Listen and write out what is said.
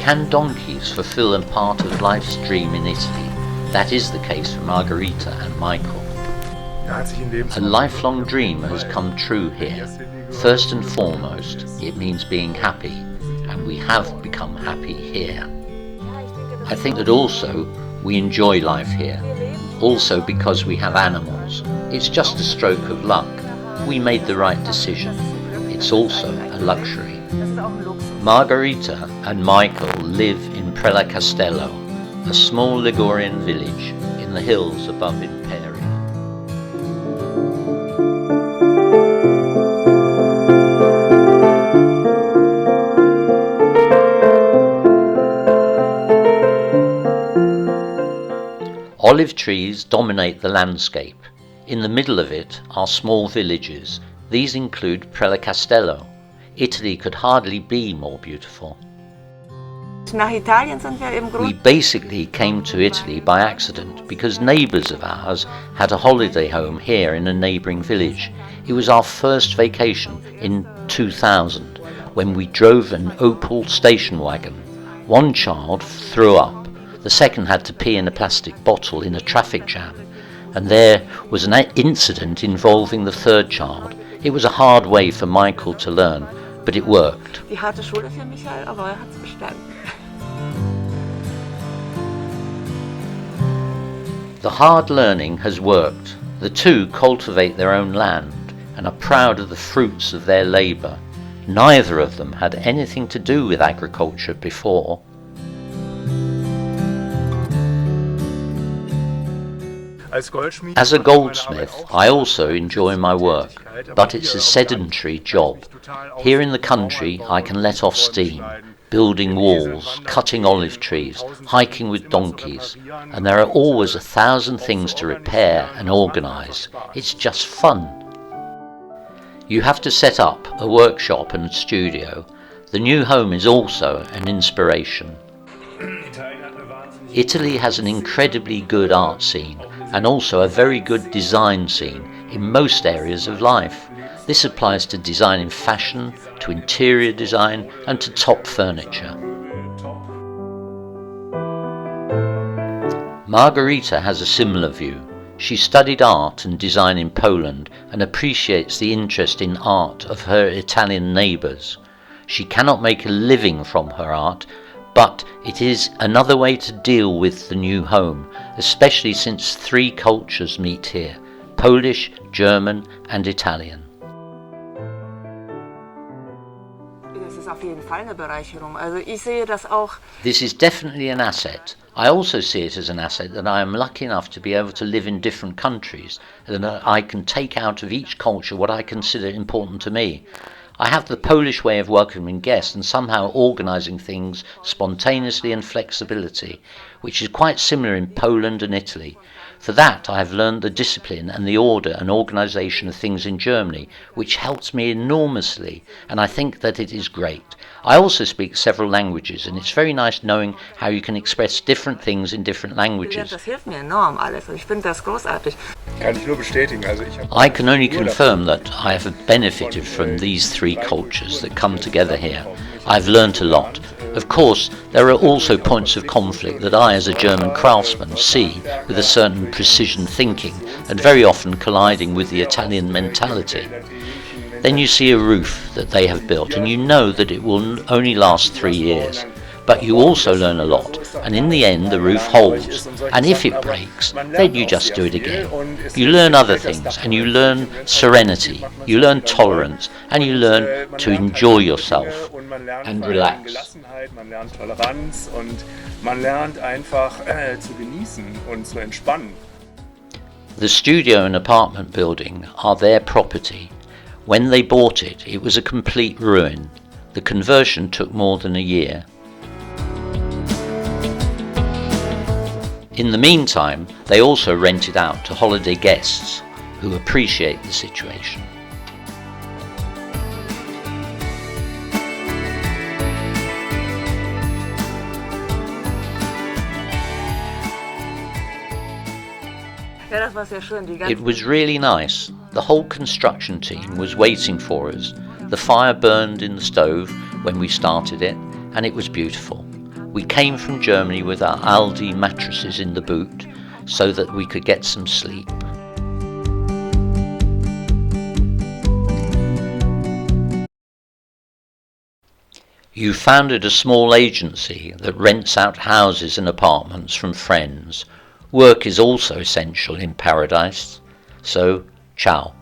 Can donkeys fulfill a part of life's dream in Italy? That is the case for Margharita and Michael. A lifelong dream has come true here. First and foremost, it means being happy, and we have become happy here. I think that also we enjoy life here, also because we have animals. It's just a stroke of luck. We made the right decision. It's also a luxury. Margharita and Michael live in Prelá Castello, a small Ligurian village in the hills above Imperia. Olive trees dominate the landscape. In the middle of it are small villages. These include Prelá Castello. Italy could hardly be more beautiful. We basically came to Italy by accident because neighbours of ours had a holiday home here in a neighbouring village. It was our first vacation in 2000 when we drove an Opel station wagon. One child threw up, the second had to pee in a plastic bottle in a traffic jam, and there was an incident involving the third child. It was a hard way for Michael to learn, but it worked. The hard learning has worked. The two cultivate their own land and are proud of the fruits of their labour. Neither of them had anything to do with agriculture before. As a goldsmith, I also enjoy my work, but it's a sedentary job. Here in the country, I can let off steam, building walls, cutting olive trees, hiking with donkeys, and there are always 1,000 things to repair and organise. It's just fun. You have to set up a workshop and studio. The new home is also an inspiration. Italy has an incredibly good art scene and also a very good design scene in most areas of life. This applies to design in fashion, to interior design and to top furniture. Margharita has a similar view. She studied art and design in Poland and appreciates the interest in art of her Italian neighbours. She cannot make a living from her art, but it is another way to deal with the new home, especially since 3 cultures meet here: Polish, German and Italian. This is definitely an asset. I also see it as an asset that I am lucky enough to be able to live in different countries and that I can take out of each culture what I consider important to me. I have the Polish way of welcoming guests and somehow organising things spontaneously and flexibility, which is quite similar in Poland and Italy. For that I have learned the discipline and the order and organisation of things in Germany, which helps me enormously, and I think that it is great. I also speak several languages, and it's very nice knowing how you can express different things in different languages. I can only confirm that I have benefited from these 3 cultures that come together here. I've learnt a lot. Of course, there are also points of conflict that I, as a German craftsman, see with a certain precision thinking and very often colliding with the Italian mentality. Then you see a roof that they have built and you know that it will only last 3 years. But you also learn a lot, and in the end the roof holds, and if it breaks, then you just do it again. You learn other things, and you learn serenity, you learn tolerance, and you learn to enjoy yourself and relax. The studio and apartment building are their property. When they bought it, it was a complete ruin. The conversion took more than a year. In the meantime, they also rent it out to holiday guests who appreciate the situation. It was really nice. The whole construction team was waiting for us. The fire burned in the stove when we started it, and it was beautiful. We came from Germany with our Aldi mattresses in the boot so that we could get some sleep. You founded a small agency that rents out houses and apartments from friends. Work is also essential in paradise. So, ciao.